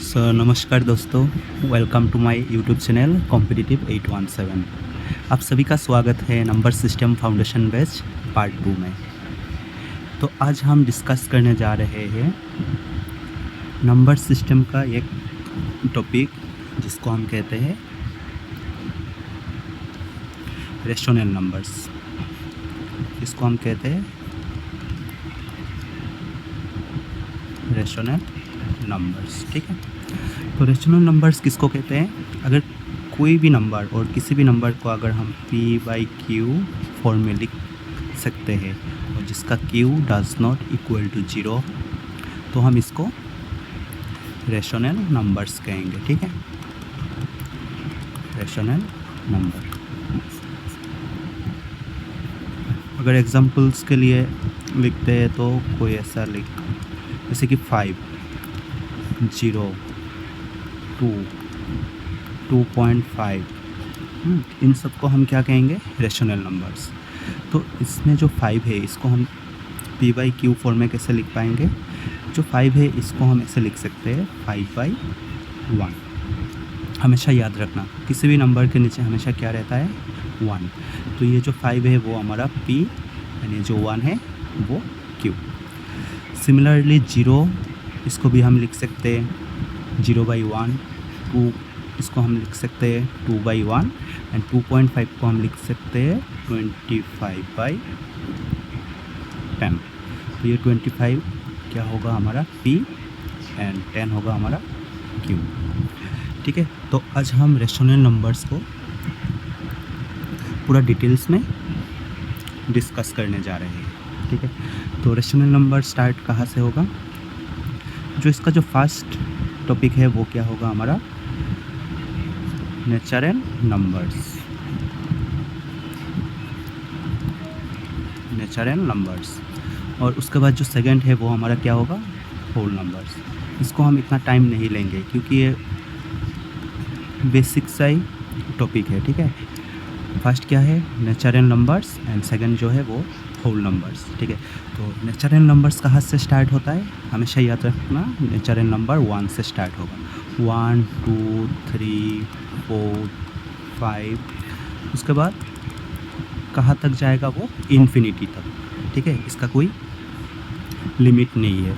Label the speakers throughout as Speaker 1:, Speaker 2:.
Speaker 1: सो नमस्कार दोस्तों, welcome to my YouTube channel competitive 817। आप सभी का स्वागत है number system foundation batch part 2 में। तो आज हम डिस्कस करने जा रहे हैं नंबर सिस्टम का एक टॉपिक जिसको हम कहते हैं रेशनल नंबर्स। इसको हम कहते हैं रेशनल नंबर्स। ठीक है, तो रेशनल नंबर्स किसको कहते हैं? अगर कोई भी नंबर और किसी भी नंबर को अगर हम p/q फॉर्म में लिख सकते हैं और जिसका q does not equal to 0, तो हम इसको रेशनल नंबर्स कहेंगे। ठीक है, रेशनल नंबर। अगर एग्जांपल्स के लिए लिखते हैं तो कोई ऐसा लिख, जैसे कि 5, 0, 2, 2.5, इन सबको हम क्या कहेंगे? Rational numbers. तो इसमें जो 5 है इसको हम p/q फॉर्म में कैसे लिख पाएंगे? जो 5 है इसको हम ऐसे लिख सकते हैं 5/1। हमेशा याद रखना, किसी भी नंबर के नीचे हमेशा क्या रहता है? 1। तो ये जो 5 है वो हमारा p, यानी जो 1 है वो q। सिमिलरली 0, इसको भी हम लिख सकते हैं 0/1। 2, इसको हम लिख सकते हैं 2/1 एंड 2.5 को हम लिख सकते हैं 25/10। तो ये 25 क्या होगा हमारा p एंड 10 होगा हमारा q। ठीक है, तो आज हम रेशनल नंबर्स को पूरा डिटेल्स में डिस्कस करने जा रहे हैं। ठीक है, तो रेशनल नंबर स्टार्ट कहाँ से होगा? जो इसका जो फर्स्ट टॉपिक है वो क्या होगा हमारा? Natural numbers. Natural numbers. और उसके बाद जो सेकंड है वो हमारा क्या होगा? Whole numbers. इसको हम इतना टाइम नहीं लेंगे क्योंकि ये बेसिक सा ही टॉपिक है। ठीक है, फर्स्ट क्या है? नेचुरल नंबर्स एंड सेकंड जो है वो होल नंबर्स। ठीक है, तो नेचुरल नंबर्स कहाँ से स्टार्ट होता है? हमेशा याद रखना, नेचुरल नंबर 1 से स्टार्ट होगा। 1, 2, 3, 4, 5। उसके बाद कहाँ तक जाएगा वो? इन्फिनिटी तक। ठीक है, इसका कोई लिमिट नहीं है।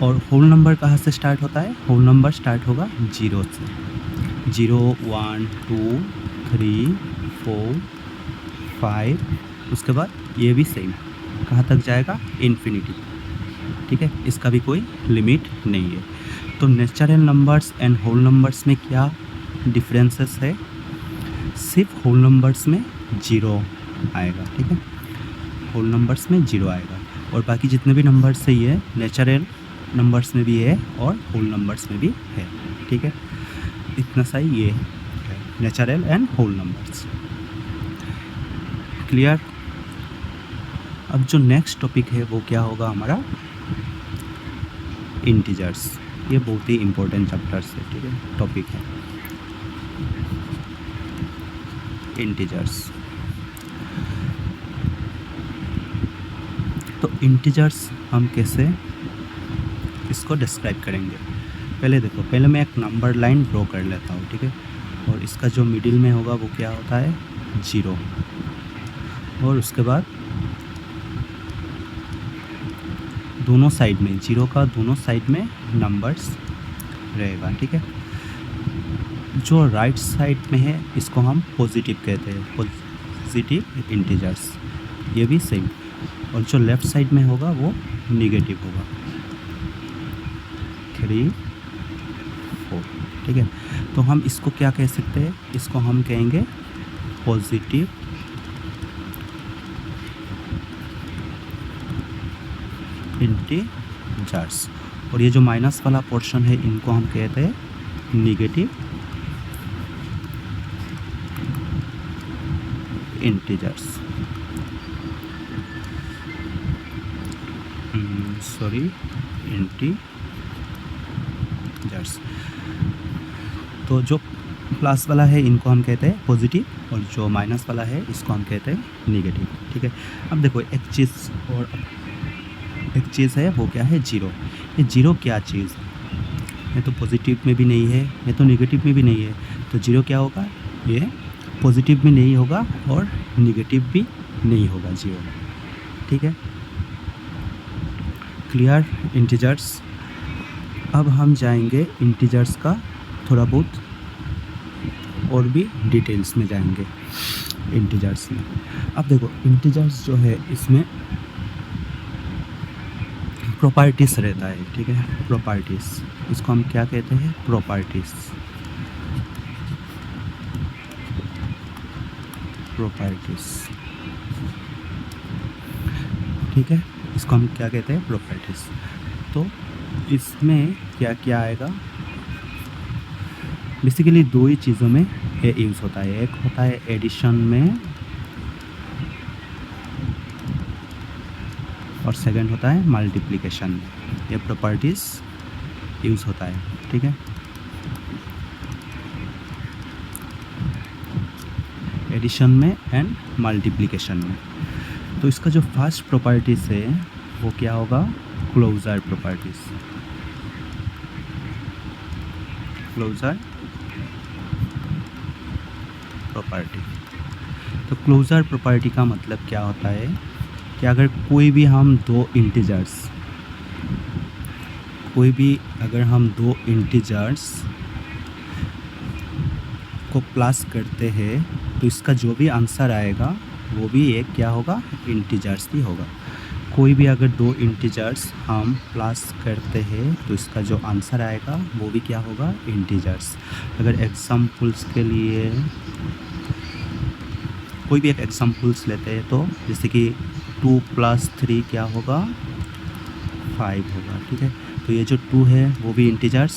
Speaker 1: और होल नंबर कहाँ से स्टार्ट होता है? होल नंबर स्टार्ट होगा 0 से। 0, 1, 2, 3, 4, 5। उसके बाद ये भी सेम, कहाँ तक जाएगा? इन्फिनिटी। ठीक है, इसका भी कोई लिमिट नहीं है। तो natural numbers and whole numbers में क्या डिफरेंसेस है? सिर्फ होल नंबर्स में 0 आएगा। ठीक है, होल नंबर्स में 0 आएगा और बाकी जितने भी नंबर्स है ये नेचुरल नंबर्स में भी है और होल नंबर्स में भी है। ठीक है, इतना सा ही ये है natural and whole numbers. Clear? अब जो नेक्स्ट टॉपिक है वो क्या होगा हमारा? इंटीजर्स। ये बहुत ही इम्पोर्टेंट चैप्टर्स है। ठीक है, टॉपिक है इंटीजर्स। तो इंटीजर्स हम कैसे इसको डिस्क्राइब करेंगे? पहले देखो, पहले मैं एक नंबर लाइन ड्रॉ कर लेता हूँ। ठीक है, और इसका जो मिडिल में होगा वो क्या होता है? 0। और उसके बाद दोनों साइड में 0 का दोनों साइड में नंबर्स रहेगा। ठीक है, जो राइट साइड में है इसको हम पॉजिटिव कहते हैं, पॉजिटिव इंटीजर्स। ये भी सेम। और जो लेफ़्ट साइड में होगा वो निगेटिव होगा, 3, 4। ठीक है, तो हम इसको क्या कह सकते हैं? इसको हम कहेंगे पॉजिटिव इंटीजर्स। और ये जो माइनस वाला पोर्शन है इनको हम कहते हैं निगेटिव इंटीजर्स। इंटीजर्स। तो जो प्लस वाला है इनको हम कहते हैं पॉजिटिव और जो माइनस वाला है इसको हम कहते हैं निगेटिव। ठीक है, अब देखो एक चीज़ और एक चीज़ है, वो क्या है, ज़ीरो। ये ज़ीरो क्या चीज़ है? ये तो पॉजिटिव में भी नहीं है, ये तो नेगेटिव में भी नहीं है, तो ज़ीरो क्या होगा, ये पॉजिटिव में नहीं होगा और नेगेटिव भी नहीं होगा ज़ीरो। ठीक है, क्लियर इंटीजर्स। अब हम जाएंगे इंटीजर्स का थोड़ा बहुत और भी डिटेल्स में जाएंगे इंटीजर्स में। अब देखो इंटीजर्स जो है इसमें प्रॉपर्टीज रहता है। ठीक है, प्रॉपर्टीज, इसको हम क्या कहते हैं, प्रॉपर्टीज। प्रॉपर्टीज, ठीक है, इसको हम क्या कहते हैं, प्रॉपर्टीज। तो इसमें क्या क्या आएगा, बेसिकली दो ही चीज़ों में ये यूज़ होता है। एक होता है एडिशन में और सेकंड होता है मल्टीप्लिकेशन में। ये प्रॉपर्टीज़ यूज़ होता है। ठीक है, एडिशन में एंड मल्टीप्लिकेशन में। तो इसका जो फर्स्ट प्रॉपर्टीज़ है वो क्या होगा, क्लोजर प्रॉपर्टीज़। Closure property. तो क्लोजर प्रॉपर्टी का मतलब क्या होता है कि अगर कोई भी हम दो इंटीजर्स को प्लस करते हैं तो इसका जो भी आंसर आएगा वो भी एक क्या होगा, इंटीजर्स ही होगा। कोई भी अगर दो इंटीजर्स हम प्लस करते हैं तो इसका जो आंसर आएगा वो भी क्या होगा, इंटीजर्स। अगर एग्जाम्पल्स के लिए कोई भी एक एग्जाम्पल्स लेते हैं तो जैसे कि 2 + 3 क्या होगा, 5 होगा। ठीक है, तो ये जो 2 है वो भी इंटीजर्स,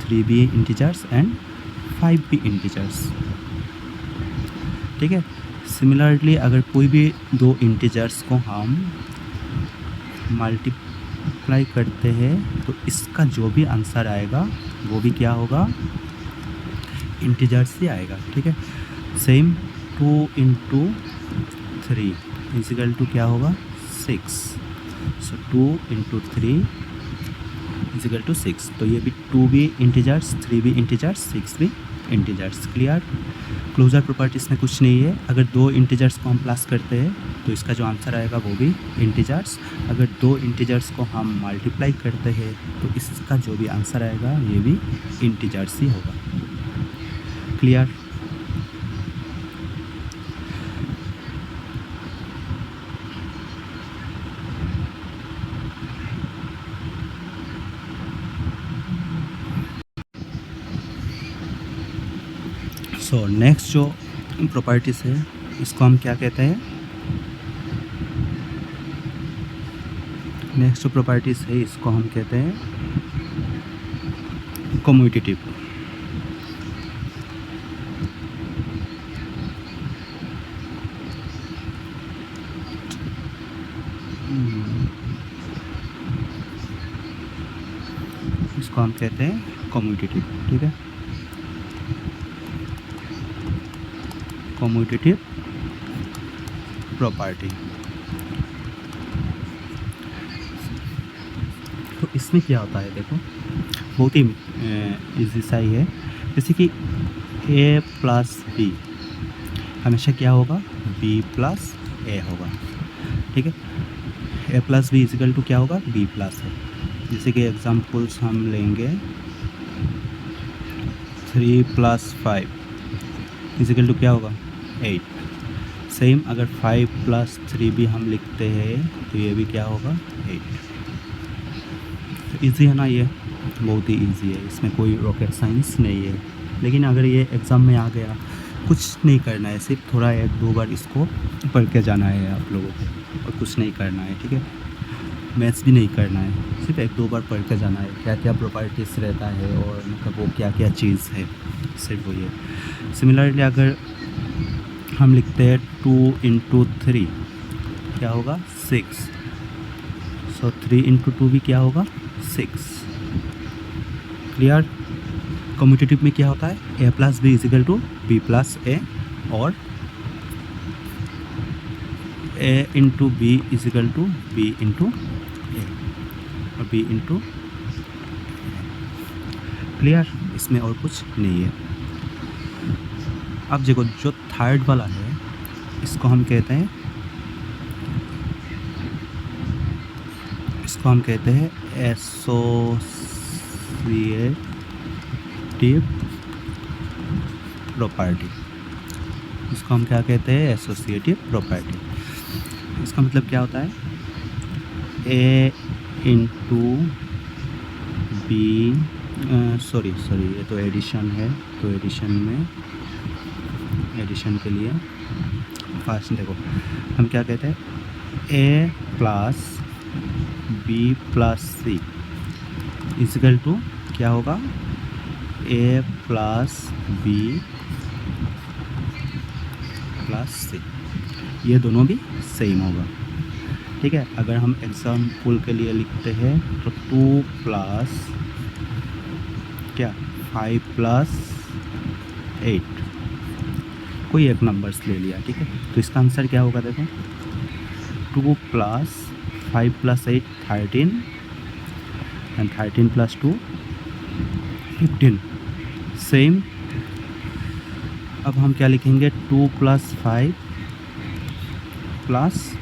Speaker 1: 3 भी इंटीजर्स एंड 5 भी इंटीजर्स। ठीक है, सिमिलरली अगर कोई भी दो इंटीजर्स को हम मल्टीप्लाई करते हैं तो इसका जो भी आंसर आएगा वो भी क्या होगा, इंटीजर्स ही आएगा। ठीक है, सेम 2 × 3 = क्या होगा, 6। सो 2 × 3 = 6। तो ये भी 2 भी इंटीजर्स, 3 भी इंटीजर्स, 6 भी इंटीजर्स। क्लियर। क्लोजर प्रॉपर्टीज़ में कुछ नहीं है, अगर दो इंटीजर्स को हम प्लस करते हैं तो इसका जो आंसर आएगा वो भी इंटीजर्स। अगर दो इंटीजर्स को हम मल्टीप्लाई करते हैं तो इसका जो भी आंसर आएगा ये भी इंटीजर्स ही होगा। क्लियर। सो नेक्स्ट जो प्रॉपर्टीज़ है इसको हम क्या कहते हैं, नेक्स्ट जो प्रॉपर्टीज़ है इसको हम कहते हैं कम्यूटेटिव। इसको हम कहते हैं कम्यूटेटिव। ठीक है, कम्यूटेटिव प्रॉपर्टी। तो इसमें क्या होता है, देखो बहुत ही इजी सा ही है। जैसे कि a + b हमेशा क्या होगा, b + a होगा। ठीक है, a + b = क्या होगा, b + a। जैसे कि एग्जांपल्स हम लेंगे 3 + 5 = क्या होगा, 8। सेम अगर 5 + 3 भी हम लिखते हैं तो ये भी क्या होगा, 8। तो ईजी है ना, ये बहुत ही ईजी है, इसमें कोई रॉकेट साइंस नहीं है। लेकिन अगर ये एग्ज़ाम में आ गया, कुछ नहीं करना है, सिर्फ थोड़ा 1-2 बार इसको पढ़ के जाना है आप लोगों को, और कुछ नहीं करना है। ठीक है, मैथ्स भी नहीं करना है, सिर्फ 1-2 बार पढ़ के जाना है, क्या क्या प्रॉपर्टीज़ रहता है और मतलब वो क्या क्या चीज़ है, सिर्फ वो ये। सिमिलरली अगर हम लिखते हैं 2 × 3 क्या होगा, 6। सो 3 × 2 भी क्या होगा, 6। क्लियर। कम्यूटेटिव में क्या होता है, a + b = b + a और a × b = b × a। और b इंटू। क्लियर, इसमें और कुछ नहीं है। अब देखो जो थर्ड वाला है इसको हम कहते हैं एसोसिएटिव प्रॉपर्टी। इसको हम क्या कहते हैं? Associative property. इसका मतलब क्या होता है? ए इंटू बी, सॉरी ये तो एडिशन है, तो एडिशन के लिए फास्ट देखो हम क्या कहते हैं? A plus B plus C equal to क्या होगा? A plus B plus C. ये दोनों भी सेम होगा, ठीक है। अगर हम एग्जाम्पल के लिए लिखते हैं तो 2 प्लस क्या 5 प्लस 8, कोई एक नंबर्स ले लिया, ठीक है। तो इसका आंसर क्या होगा? देखो 2 plus 5 plus 8 13 and 13 plus 2 15 same. अब हम क्या लिखेंगे? 2 प्लस 5 प्लस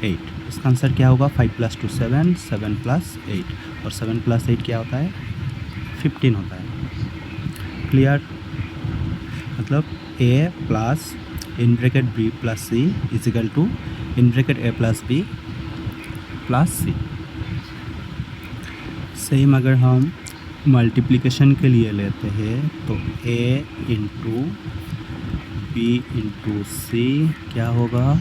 Speaker 1: 8। इसका आंसर क्या होगा? 5 प्लस 2 7, 7 प्लस 8 और 7 प्लस 8 क्या होता है? 15 होता है। क्लियर, मतलब A plus in bracket B plus C equal to in bracket A plus B plus C. Same अगर हम मल्टीप्लिकेशन के लिए लेते हैं तो A into B into C क्या होगा?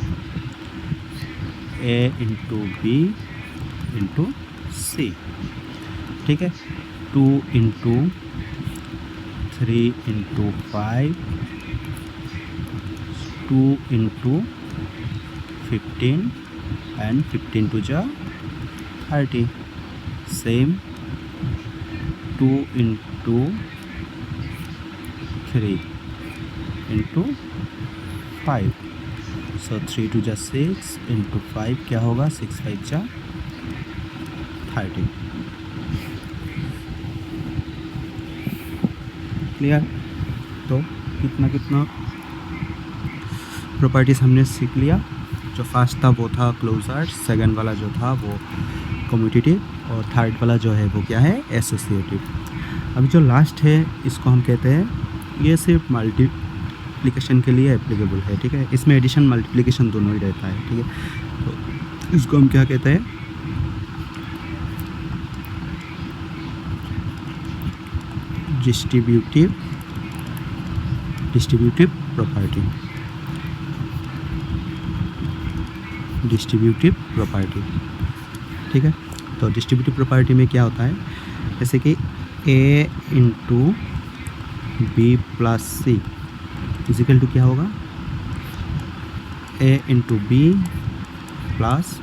Speaker 1: A into B into C, ठीक है। 2 into 3 into 5, 2 into 15 and 15 two जा 30 same. 2 into 3 into 5, so 3 to जा 6 इंटू 5 क्या होगा? 6 5 जा 30। क्लियर, तो कितना प्रॉपर्टीज़ हमने सीख लिया। जो फर्स्ट था वो था क्लोजर, सेकंड वाला जो था वो कम्यूटेटिव और थर्ड वाला जो है वो क्या है? एसोसिएटिव। अभी जो लास्ट है इसको हम कहते हैं, ये सिर्फ मल्टीप्लिकेशन के लिए एप्लीकेबल है, ठीक है। इसमें एडिशन मल्टीप्लिकेशन दोनों ही रहता है, ठीक है। तो इसको हम क्या कहते हैं? Distributive property. ठीक है। तो डिस्ट्रीब्यूटिव प्रॉपर्टी में क्या होता है? जैसे कि A into B plus C equal to क्या होगा? A into B plus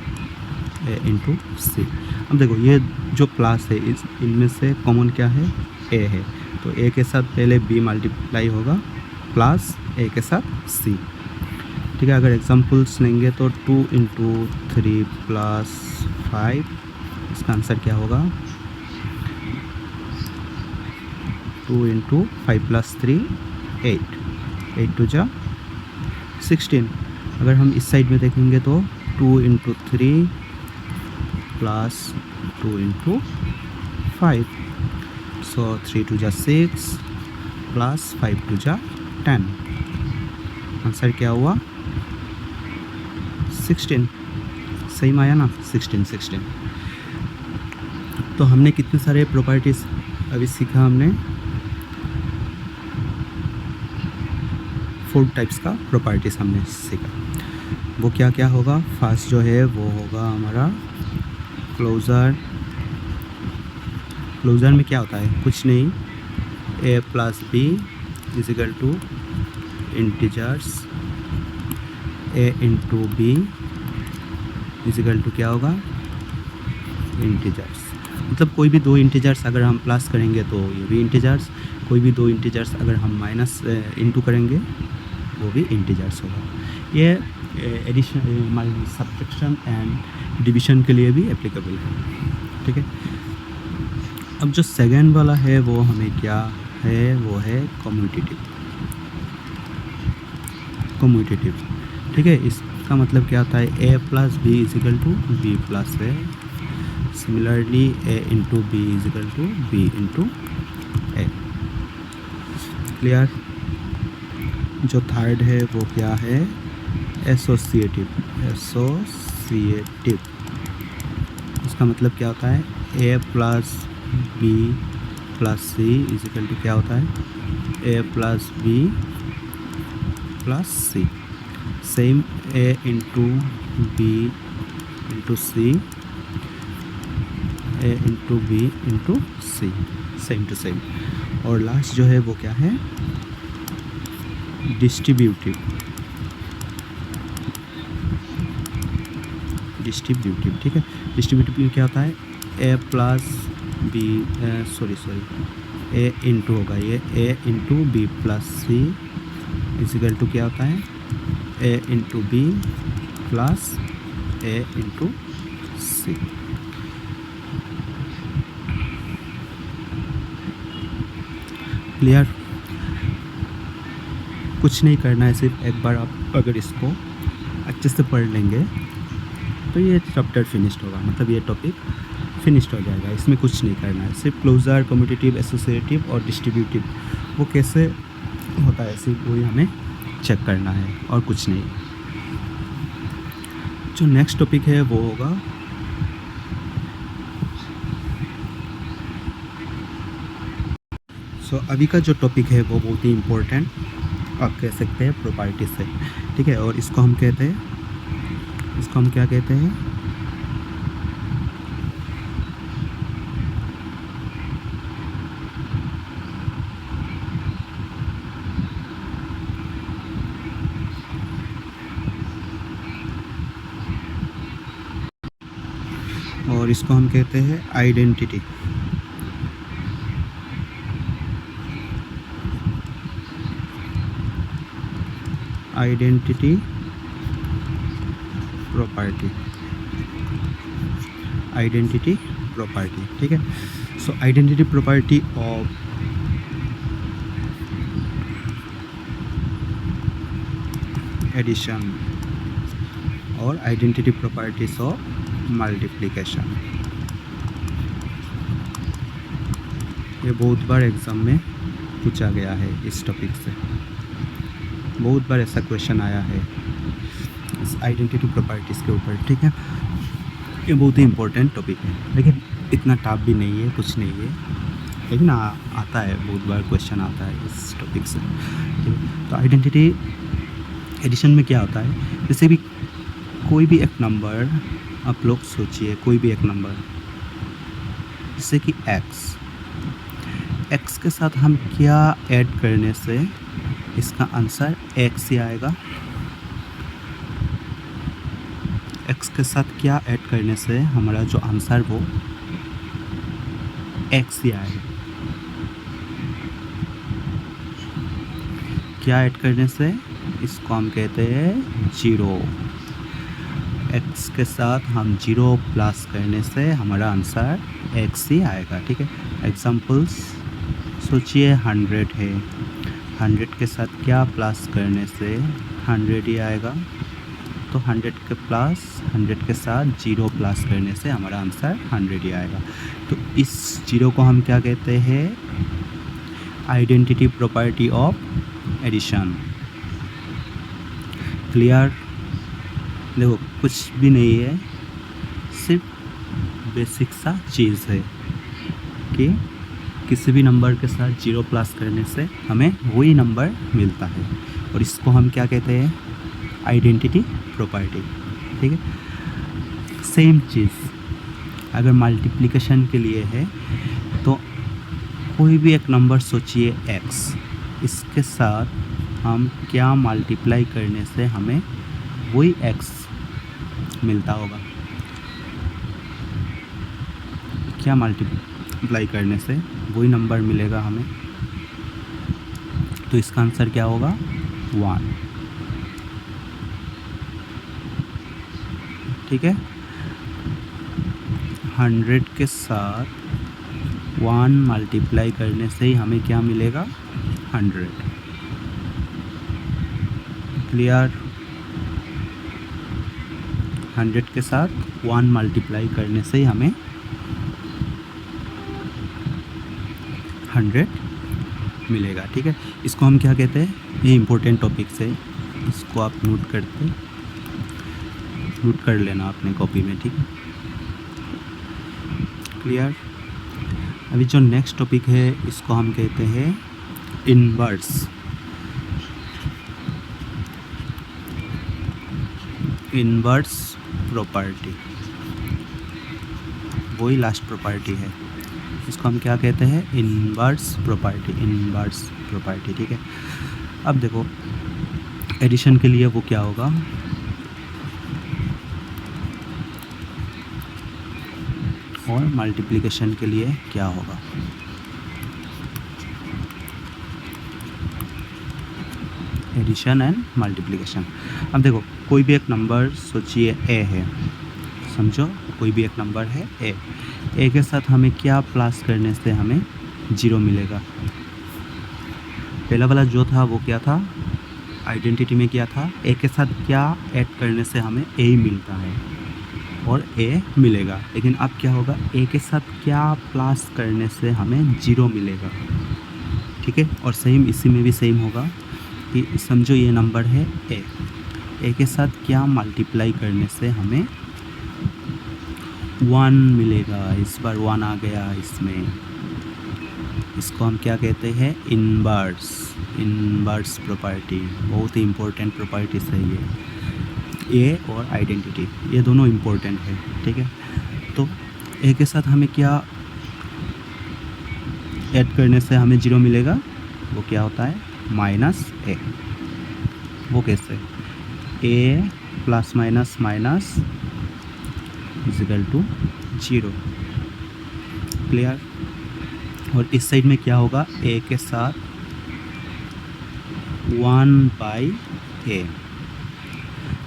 Speaker 1: A into C. अब देखो ये जो प्लस है इनमें से कॉमन क्या है? ए है, तो ए के साथ पहले बी मल्टीप्लाई होगा प्लस ए के साथ सी, ठीक है। अगर एग्जाम्पल्स लेंगे तो 2 इंटू 3 प्लस 5, इसका आंसर क्या होगा? 2 इंटू 5 प्लस 3 8, 8 टू जा 16। अगर हम इस साइड में देखेंगे तो 2 into 3 plus 2 into 5, so 3 to जा 6 प्लस 5 टू जा 10। आंसर क्या हुआ? 16। सही में आया ना? 16। तो हमने कितने सारे प्रॉपर्टीज़ अभी सीखा? हमने 4 टाइप्स का प्रॉपर्टीज़ हमने सीखा। वो क्या क्या होगा? फर्स्ट जो है वो होगा हमारा क्लोजर। क्लोजर में क्या होता है? कुछ नहीं, A plus B equal to integers A into B equal to क्या होगा? इंटीजर्स। मतलब कोई भी दो इंटीजर्स अगर हम प्लस करेंगे तो ये भी इंटीजर्स, कोई भी दो इंटीजर्स अगर हम माइनस इंटू करेंगे वो भी इंटीजर्स होगा। ये एडिशन सब्ट्रैक्शन एंड डिवीजन के लिए भी एप्लीकेबल है, ठीक है। अब जो सेकेंड वाला है वो हमें क्या है, वो है कम्यूटेटिव। ठीक है, इसका मतलब क्या होता है, A plus B is equal to B plus A. Similarly A into B is equal to B into A. Clear. जो थर्ड है वो क्या है, एसोसिएटिव। इसका मतलब क्या होता है, A plus B plus C is equal to क्या होता है, A plus B plus C. Same A into B into C, A into B into C, same to same. और लास्ट जो है वो क्या है, डिस्ट्रीब्यूटिव। ठीक है, डिस्ट्रीब्यूटिव क्या होता है, A plus B A into होगा ये, A into B plus C equal to क्या होता है, A into B plus A into C. Clear. कुछ नहीं करना है, सिर्फ एक बार आप अगर इसको अच्छे से पढ़ लेंगे तो ये चैप्टर फिनिश्ड होगा, मतलब ये टॉपिक फिनिश्ड हो जाएगा। इसमें कुछ नहीं करना है, सिर्फ क्लोजर, कम्यूटेटिव, एसोसिएटिव और डिस्ट्रीब्यूटिव वो कैसे होता है सिर्फ वही हमें चेक करना है और कुछ नहीं। जो नेक्स्ट टॉपिक है वो होगा अभी का जो टॉपिक है वो बहुत ही इम्पोर्टेंट आप कह सकते हैं, प्रॉपर्टी से। ठीक है, और इसको हम कहते हैं, इसको हम क्या कहते हैं, और इसको हम कहते हैं identity. Identity property, identity property. ठीक है, so identity property of addition और आइडेंटिटी प्रॉपर्टीज ऑफ मल्टीप्लिकेशन। ये बहुत बार एग्ज़ाम में पूछा गया है, इस टॉपिक से बहुत बार ऐसा क्वेश्चन आया है इस आइडेंटिटी प्रॉपर्टीज़ के ऊपर। ठीक है, ये बहुत ही इम्पोर्टेंट टॉपिक है, लेकिन इतना टफ भी नहीं है, कुछ नहीं है, लेकिन आता है, बहुत बार क्वेश्चन आता है इस टॉपिक से। ठीक है, तो आइडेंटिटी एडिशन में क्या होता है, जैसे भी कोई भी एक नंबर आप लोग सोचिए, कोई भी एक नंबर जैसे कि x के साथ हम क्या ऐड करने से इसका आंसर x ही आएगा, x के साथ क्या ऐड करने से हमारा जो आंसर वो x ही आएगा। क्या ऐड करने से, इसको हम कहते हैं जीरो। x के साथ हम जीरो प्लस करने से हमारा आंसर x ही आएगा। ठीक है, एग्जांपल्स सोचिए 100 है, 100 के साथ क्या प्लस करने से 100 ही आएगा, तो 100 के साथ जीरो प्लस करने से हमारा आंसर 100 ही आएगा। तो इस जीरो को हम क्या कहते हैं, identity property of addition. Clear. देखो कुछ भी नहीं है, सिर्फ बेसिक सा चीज़ है कि किसी भी नंबर के साथ जीरो प्लस करने से हमें वही नंबर मिलता है, और इसको हम क्या कहते हैं, आइडेंटिटी प्रॉपर्टी। ठीक है, सेम चीज़ अगर मल्टीप्लिकेशन के लिए है तो कोई भी एक नंबर सोचिए x, इसके साथ हम क्या मल्टीप्लाई करने से हमें वही x मिलता होगा, क्या मल्टीप्लाई करने से वही नंबर मिलेगा हमें, तो इसका आंसर क्या होगा 1। ठीक है, 100 के साथ 1 मल्टीप्लाई करने से ही हमें क्या मिलेगा 100। क्लियर। 100 के साथ 1 मल्टीप्लाई करने से ही हमें 100 मिलेगा। ठीक है, इसको हम क्या कहते हैं, ये इम्पोर्टेंट टॉपिक्स है, इसको आप नोट कर लेना अपने कॉपी में। ठीक है, क्लियर। अभी जो नेक्स्ट टॉपिक है इसको हम कहते हैं इनवर्स। इनवर्स प्रॉपर्टी, वही लास्ट प्रॉपर्टी है, इसको हम क्या कहते हैं, इनवर्स प्रॉपर्टी। इनवर्स प्रॉपर्टी, ठीक है। अब देखो एडिशन के लिए वो क्या होगा, और मल्टीप्लिकेशन के लिए क्या होगा। Addition and multiplication. अब देखो कोई भी एक नंबर सोचिए ए है, समझो कोई भी एक नंबर है ए के साथ हमें क्या प्लस करने से हमें 0 मिलेगा। पहला वाला जो था वो क्या था, आइडेंटिटी में क्या था, ए के साथ क्या ऐड करने से हमें ए ही मिलता है और ए मिलेगा। लेकिन अब क्या होगा, ए के साथ क्या प्लस करने से हमें 0 मिलेगा। ठीक है, और सेम इसी में भी सेम होगा कि समझो ये नंबर है ए के साथ क्या मल्टीप्लाई करने से हमें 1 मिलेगा। इस बार 1 आ गया इसमें, इसको हम क्या कहते हैं, इनवर्स प्रॉपर्टी। बहुत ही इम्पोर्टेंट प्रॉपर्टीज है ये और आइडेंटिटी, ये दोनों इम्पोर्टेंट है। ठीक है, तो ए के साथ हमें क्या ऐड करने से हमें 0 मिलेगा, वो क्या होता है, -a। वो कैसे, a plus minus minus is equal to 0। Clear. और इस साइड में क्या होगा, a के साथ 1/a,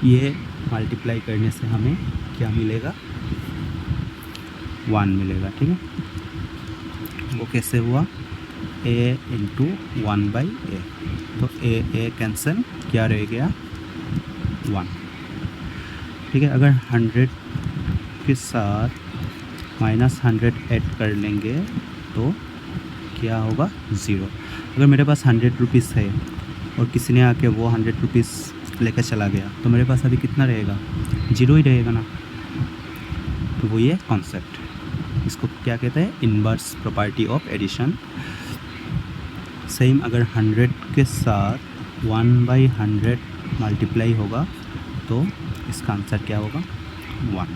Speaker 1: ये मल्टीप्लाई करने से हमें क्या मिलेगा, 1 मिलेगा। ठीक है, वो कैसे हुआ, a इंटू 1/a, तो a कैंसिल, क्या रह गया 1। ठीक है, अगर 100 के साथ -100 ऐड कर लेंगे तो क्या होगा, 0। अगर मेरे पास 100 रुपीज़ है और किसी ने आके वो 100 रुपीज़ लेकर चला गया तो मेरे पास अभी कितना रहेगा, 0 ही रहेगा ना। तो वो ये कॉन्सेप्ट, इसको क्या कहते हैं, inverse property of addition. Same अगर 100 के साथ 1/100 मल्टीप्लाई होगा तो इसका आंसर क्या होगा, 1।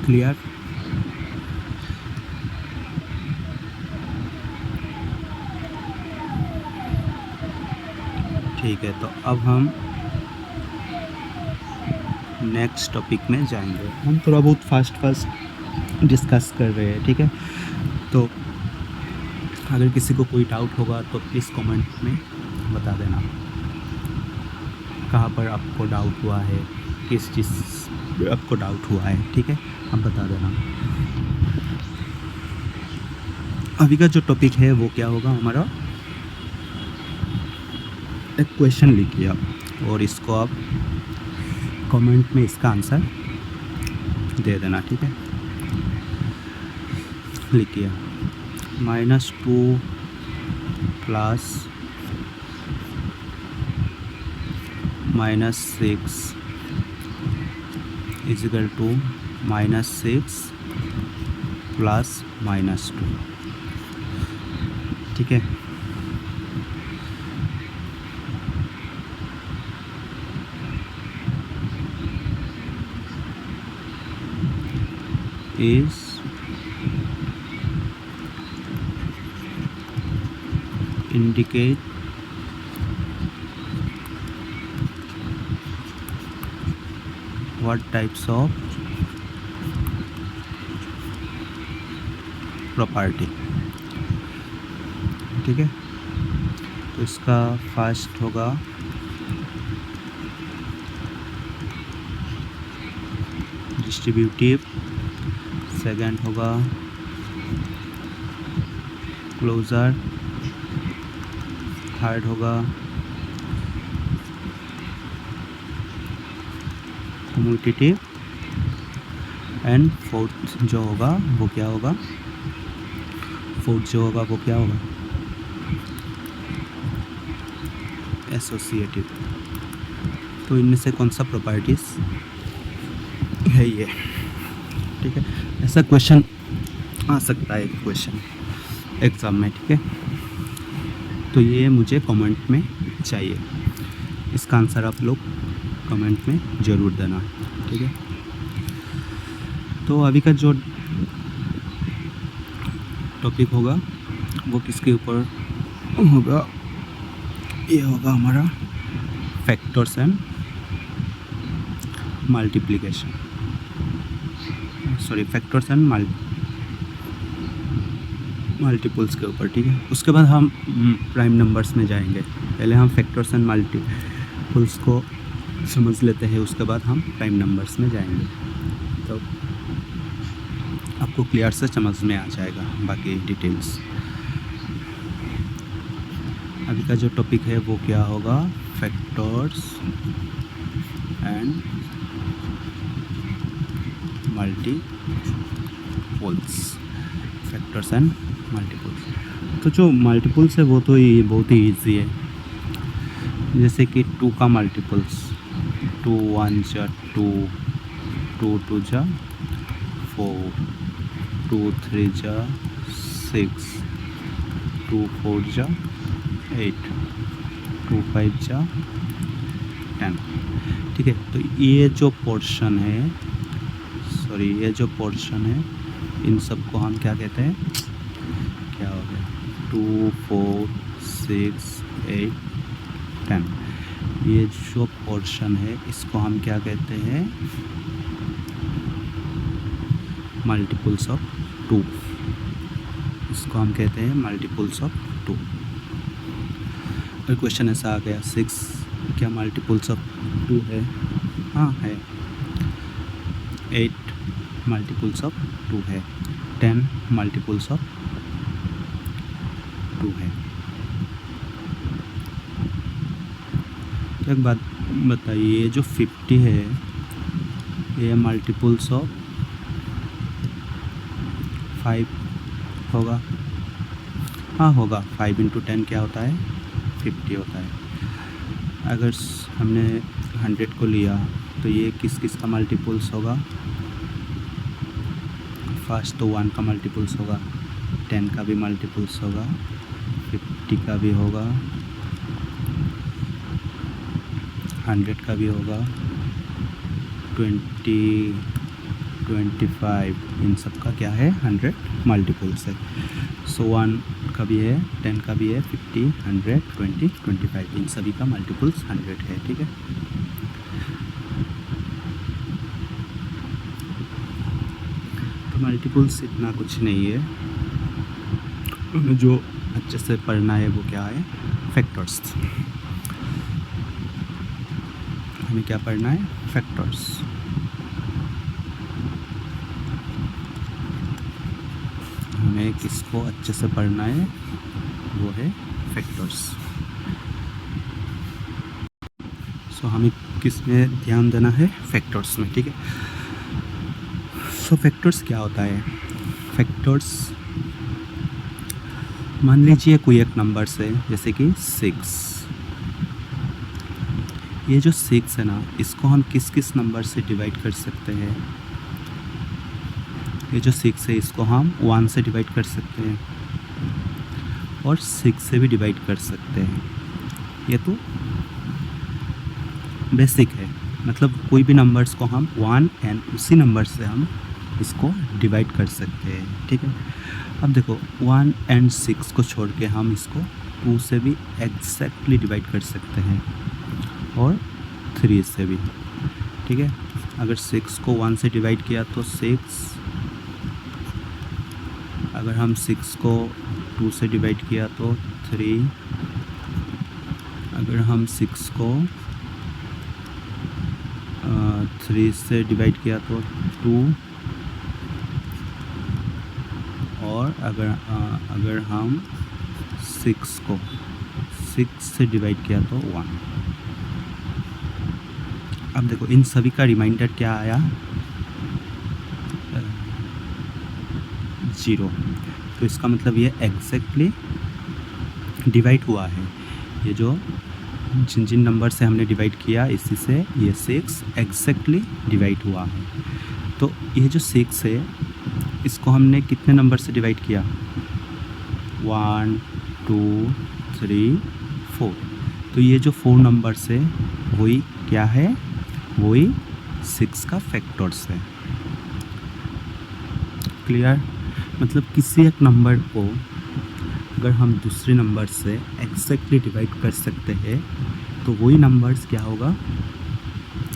Speaker 1: क्लियर। ठीक है, तो अब हम नेक्स्ट टॉपिक में जाएंगे। हम थोड़ा बहुत फास्ट डिस्कस कर रहे हैं। ठीक है, तो अगर किसी को कोई डाउट होगा तो प्लीज़ कमेंट में बता देना, कहाँ पर आपको डाउट हुआ है, किस चीज़ आपको डाउट हुआ है। ठीक है, आप बता देना। अभी का जो टॉपिक है वो क्या होगा हमारा, एक क्वेश्चन लिखिए आप और इसको आप कमेंट में इसका आंसर दे देना। ठीक है, लिखिए -2 प्लस -6 इजिकल टू -6 प्लस -2। ठीक है, is indicate what types of property. ठीक है, तो इसका फर्स्ट होगा डिस्ट्रीब्यूटिव सेकंड होगा क्लोजर, थर्ड होगा कम्यूटेटिव, एंड फोर्थ जो होगा वो क्या होगा, फोर्थ जो होगा वो क्या होगा, एसोसिएटिव। तो इनमें से कौन सा प्रॉपर्टीज है ये, ठीक है। ऐसा क्वेश्चन आ सकता है क्वेश्चन एग्ज़ाम में, ठीक है। तो ये मुझे कमेंट में चाहिए, इसका आंसर आप लोग कमेंट में ज़रूर देना, ठीक है। तो अभी का जो टॉपिक होगा वो किसके ऊपर होगा, ये होगा हमारा factors and multiplication, sorry factors and multiples के ऊपर, ठीक है। उसके बाद हम प्राइम नंबर्स में जाएंगे। पहले हम फैक्टर्स एंड मल्टीपल्स को समझ लेते हैं, उसके बाद हम प्राइम नंबर्स में जाएंगे, तो आपको क्लियर से समझ में आ जाएगा बाकी डिटेल्स। अभी का जो टॉपिक है वो क्या होगा, factors and multiples, factors and multiples. तो जो मल्टीपल्स है वो तो ये बहुत ही ईजी है, जैसे कि 2 का मल्टीपल्स, 2 1 जा 2, 2 2 जा 4, 2 3 जा 6, 2 4 जा 8, 2 5 जा 10, ठीक है। तो ये जो पोर्शन है, सॉरी ये जो पोर्शन है, इन सब को हम क्या कहते हैं, क्या हो गया, 2 4 6 8 10, ये जो पोर्शन है इसको हम क्या कहते हैं, मल्टीपल्स ऑफ 2, इसको हम कहते हैं मल्टीपल्स ऑफ 2। और क्वेश्चन ऐसा आ गया, 6 क्या मल्टीपल्स ऑफ 2 है, हाँ है। 8 मल्टीपल्स ऑफ 2 है, 10 मल्टीपल्स ऑफ 2 है। तो एक बात बताइए, ये जो 50 है ये मल्टीपल्स ऑफ 5 होगा, हाँ होगा। 5 × 10 क्या होता है, 50 होता है। अगर हमने 100 को लिया तो ये किस किस का मल्टीपल्स होगा, फर्स्ट तो 1 का मल्टीपल्स होगा, 10 का भी मल्टीपल्स होगा, 50 का भी होगा, 100 का भी होगा, 20 25, इन सब का क्या है, 100 मल्टीपल्स है। सो 1 का भी है, 10 का भी है, 50 100 20 25, इन सभी का मल्टीपल्स 100 है, ठीक है। तो मल्टीपल्स इतना कुछ नहीं है, हमें जो अच्छे से पढ़ना है वो क्या है, फैक्टर्स। हमें क्या पढ़ना है, फैक्टर्स। हमें किसको अच्छे से पढ़ना है, वो है फैक्टर्स। सो हमें किस में ध्यान देना है, फैक्टर्स में, ठीक है। सो फैक्टर्स क्या होता है, फैक्टर्स मान लीजिए कोई एक नंबर से, जैसे कि 6, ये जो 6 है ना, इसको हम किस किस नंबर से डिवाइड कर सकते हैं, ये जो 6 है इसको हम 1 से डिवाइड कर सकते हैं और 6 से भी डिवाइड कर सकते हैं। ये तो बेसिक है, मतलब कोई भी नंबर्स को हम 1 एंड उसी नंबर से हम इसको डिवाइड कर सकते हैं, ठीक है। अब देखो 1 एंड 6 को छोड़ के हम इसको 2 से भी एग्जैक्टली डिवाइड कर सकते हैं और 3 से भी, ठीक है। अगर 6 को 1 से डिवाइड किया तो 6, अगर हम 6 को 2 से डिवाइड किया तो 3, अगर हम 6 को 3 से डिवाइड किया तो 2, और अगर हम 6 को 6 से डिवाइड किया तो 1। अब देखो इन सभी का रिमाइंडर क्या आया, 0। तो इसका मतलब ये एग्जैक्टली डिवाइड हुआ है। ये जो जिन जिन नंबर से हमने डिवाइड किया इसी से ये 6 एग्जैक्टली डिवाइड हुआ है। तो ये जो 6 है इसको हमने कितने नंबर से डिवाइड किया, 1 2 3 4। तो ये जो 4 नंबर्स है वही क्या है, वही 6 का फैक्टर्स है। क्लियर? मतलब किसी एक नंबर को अगर हम दूसरे नंबर से एग्जैक्टली डिवाइड कर सकते हैं तो वही नंबर्स क्या होगा,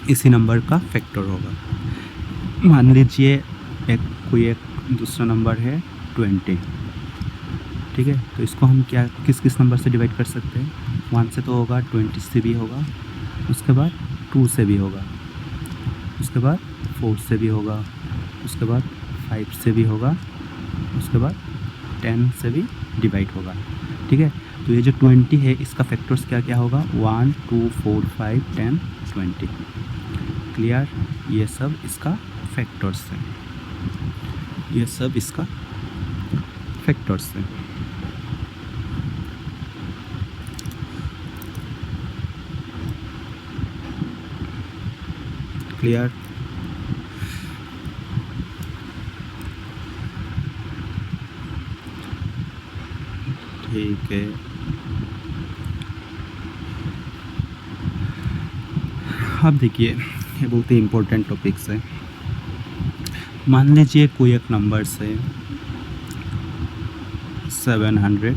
Speaker 1: इसी नंबर का फैक्टर होगा। मान लीजिए कोई एक दूसरा नंबर है 20, ठीक है। तो इसको हम क्या किस नंबर से डिवाइड कर सकते हैं, 1 से तो होगा, 20 से भी होगा, उसके बाद 2 से भी होगा, उसके बाद 4 से भी होगा, उसके बाद 5 से भी होगा, उसके बाद 10 से भी डिवाइड होगा, ठीक है। तो ये जो 20 है इसका फैक्टर्स क्या क्या होगा, 1 2 4 5 10 20। क्लियर? ये सब इसका फैक्टर्स है, ये सब इसका फैक्टर्स है। क्लियर? ठीक है। अब देखिए ये बहुत ही इम्पोर्टेंट टॉपिक्स है। मान लीजिए कोई एक नंबर से 720,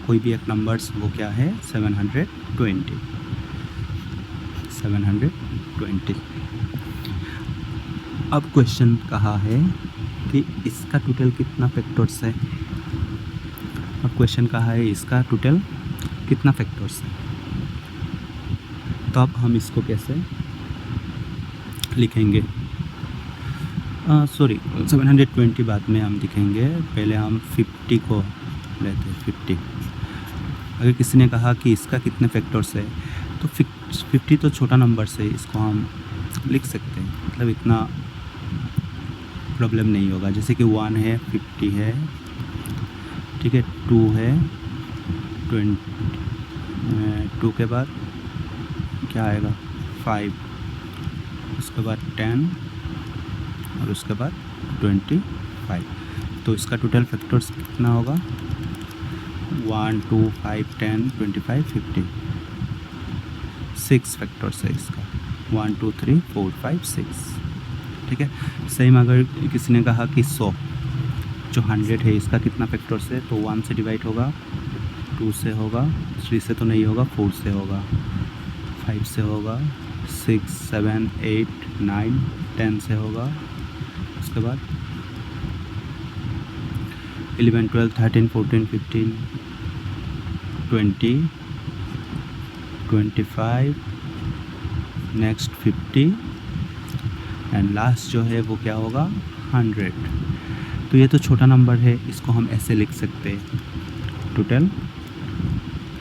Speaker 1: कोई भी एक नंबर्स वो क्या है 720। अब क्वेश्चन कहा है कि इसका टोटल कितना फैक्टर्स है। अब क्वेश्चन कहा है इसका टोटल कितना फैक्टर्स है। तो अब हम इसको कैसे लिखेंगे, सॉरी 720 बाद में हम लिखेंगे, पहले हम 50 को लेते हैं। 50 अगर किसी ने कहा कि इसका कितने फैक्टर्स है तो 50 तो छोटा नंबर से इसको हम लिख सकते हैं, मतलब इतना प्रॉब्लम नहीं होगा। जैसे कि 1 है, 50 है, ठीक है, 2 है, 2 के बाद क्या आएगा 5, उसके बाद 10 और उसके बाद 25। तो इसका टोटल फैक्टर्स कितना होगा, 1 2 5 10 25 50। 6 फैक्टर्स है इसका, 1 2 3 4 5 6, ठीक है। सेम अगर किसी ने कहा कि 100 जो 100 है इसका कितना फैक्टर्स है, तो 1 से डिवाइड होगा, 2 से होगा, 3 से तो नहीं होगा, 4 से होगा, 5 से होगा, 6 7 8 9 10 से होगा, उसके बाद 11 12 13 14 15 20 25, नेक्स्ट 50 एंड लास्ट जो है वो क्या होगा 100। तो ये तो छोटा नंबर है, इसको हम ऐसे लिख सकते हैं टोटल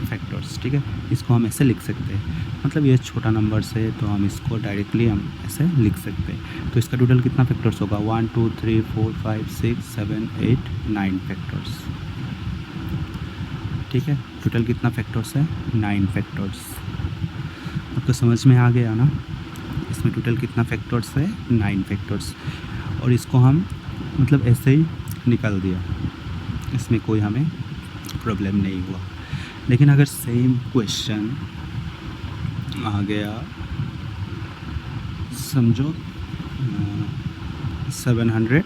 Speaker 1: फैक्टर्स, ठीक है। इसको हम ऐसे लिख सकते हैं, मतलब ये छोटा नंबर है तो हम इसको डायरेक्टली हम ऐसे लिख सकते हैं। तो इसका टोटल कितना फैक्टर्स होगा, 1 2 3 4 5 6 7 8 9 फैक्टर्स, ठीक है। टोटल कितना फैक्टर्स है, 9 फैक्टर्स। आपको समझ में आ गया ना, इसमें टोटल कितना फैक्टर्स है, 9 फैक्टर्स। और इसको हम मतलब ऐसे ही निकाल दिया, इसमें कोई हमें प्रॉब्लम नहीं हुआ। लेकिन अगर सेम क्वेश्चन आ गया, समझो 720,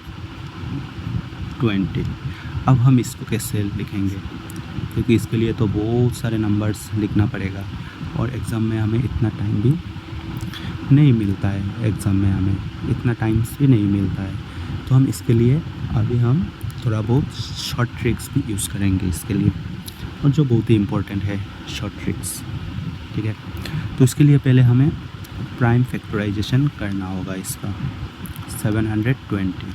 Speaker 1: अब हम इसको कैसे लिखेंगे, क्योंकि इसके लिए तो बहुत सारे नंबर्स लिखना पड़ेगा और एग्ज़ाम में हमें इतना टाइम भी नहीं मिलता है, एग्ज़ाम में हमें इतना टाइम भी नहीं मिलता है। तो हम इसके लिए अभी हम थोड़ा बहुत शॉर्ट ट्रिक्स भी यूज़ करेंगे इसके लिए, और जो बहुत ही इम्पोर्टेंट है शॉर्ट ट्रिक्स, ठीक है। तो इसके लिए पहले हमें प्राइम फैक्टराइजेशन करना होगा इसका। 720।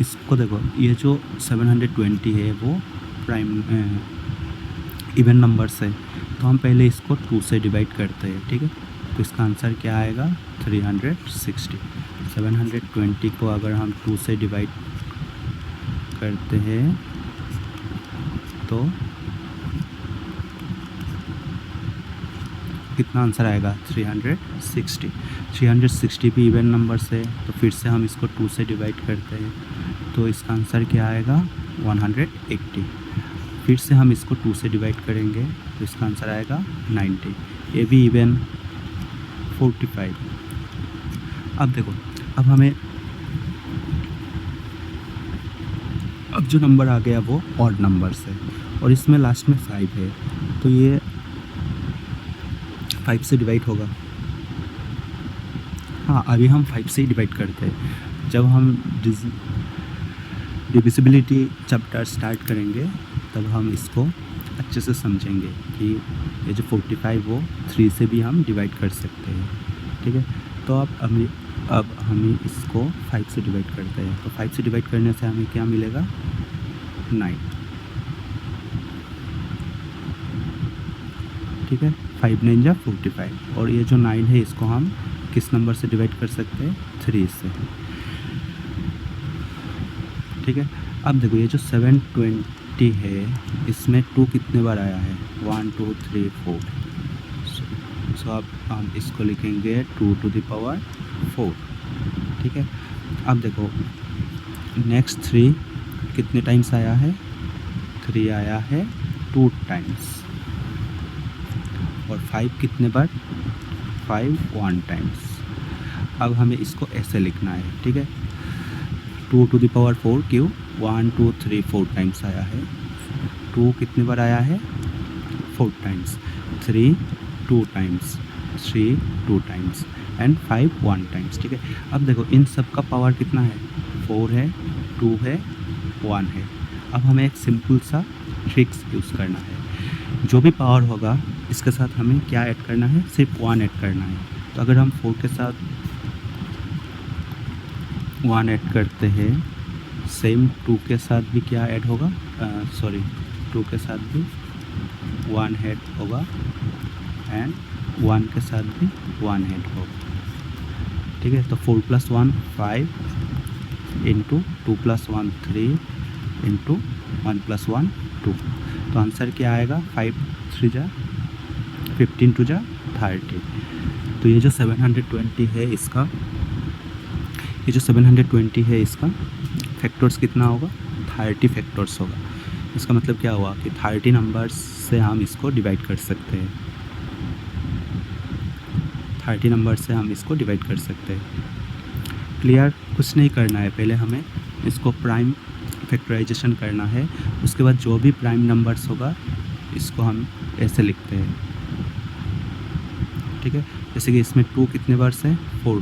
Speaker 1: इसको देखो, ये जो 720 है वो प्राइम इवन नंबर्स है, तो हम पहले इसको 2 से डिवाइड करते हैं, ठीक है। तो इसका आंसर क्या आएगा 360। 720 को अगर हम 2 से डिवाइड करते हैं तो कितना आंसर आएगा 360। 360 भी इवन नंबर से, तो फिर से हम इसको 2 से डिवाइड करते हैं, तो इसका आंसर क्या आएगा 180। फिर से हम इसको 2 से डिवाइड करेंगे तो इसका आंसर आएगा 90। ये भी इवन 45। अब देखो, अब हमें अब जो नंबर आ गया वो ऑड नंबर से, और इसमें लास्ट में 5 है, तो ये 5 से डिवाइड होगा। हाँ, अभी हम 5 से ही डिवाइड करते हैं। जब हम डिविजिबिलिटी चैप्टर स्टार्ट करेंगे तब हम इसको अच्छे से समझेंगे कि ये जो 45 वो 3 से भी हम डिवाइड कर सकते हैं, ठीक है। तो अब हम इसको 5 से डिवाइड करते हैं, तो 5 से डिवाइड करने से हमें क्या मिलेगा 9, ठीक है। 5 9 जा 45, और ये जो 9 है इसको हम किस नंबर से डिवाइड कर सकते हैं 3 से, ठीक है। अब देखो, ये जो 720 है इसमें 2 कितने बार आया है 1 2 3 4, सो अब हम इसको लिखेंगे 2 to the power 4, ठीक है। अब देखो नेक्स्ट 3 कितने टाइम्स आया है 3 आया है 2 टाइम्स, और 5 कितने बार 5 1 टाइम्स। अब हमें इसको ऐसे लिखना है, ठीक है। 2 to the power 4 क्यों 1 2 3 4 टाइम्स आया है, 2 कितने बार आया है 4 times, 3 2 times, 3 2 times, and 5 1 times, ठीक है। अब देखो इन सब का पावर कितना है 4 है 2 है 1 है। अब हमें एक सिंपल सा ट्रिक्स यूज़ करना है, जो भी पावर होगा इसके साथ हमें क्या ऐड करना है सिर्फ 1 ऐड करना है। तो अगर हम 4 के साथ 1 ऐड करते हैं, सेम 2 के साथ भी क्या ऐड होगा 2 के साथ भी 1 ऐड होगा, एंड 1 के साथ भी 1 ऐड होगा, ठीक है। तो 4 + 1 5 इंटू 2 + 1 3 इंटू 1 + 1 2, तो आंसर क्या आएगा 5 3 जा 15 2 जा 30। तो ये जो 720 है इसका, ये जो 720 है इसका फैक्टर्स कितना होगा 30 फैक्टर्स होगा। इसका मतलब क्या हुआ कि 30 नंबर्स से हम इसको डिवाइड कर सकते हैं, 30 नंबर से हम इसको डिवाइड कर सकते हैं। क्लियर, कुछ नहीं करना है, पहले हमें इसको प्राइम फैक्टराइजेशन करना है, उसके बाद जो भी प्राइम नंबर्स होगा इसको हम ऐसे लिखते हैं, ठीक है। जैसे कि इसमें 2 कितने बार से 4,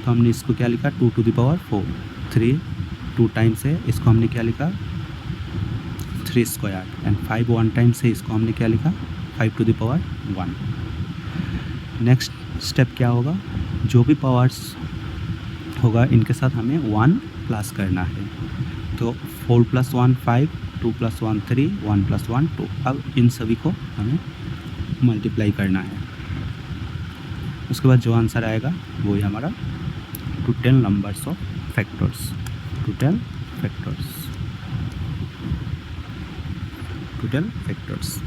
Speaker 1: तो हमने इसको क्या लिखा 2 to the power 4, 3 2 टाइम्स है, इसको हमने क्या लिखा 3 स्क्वायर, एंड 5 1 टाइम्स है, इसको हमने क्या लिखा 5 to the power 1। Next step क्या होगा, जो भी पावर्स होगा इनके साथ हमें 1 प्लस करना है, तो 4 + 1 5, 2 + 1 3, 1 + 1 2। अब इन सभी को हमें मल्टीप्लाई करना है, उसके बाद जो आंसर आएगा वही हमारा total numbers of factors, total factors.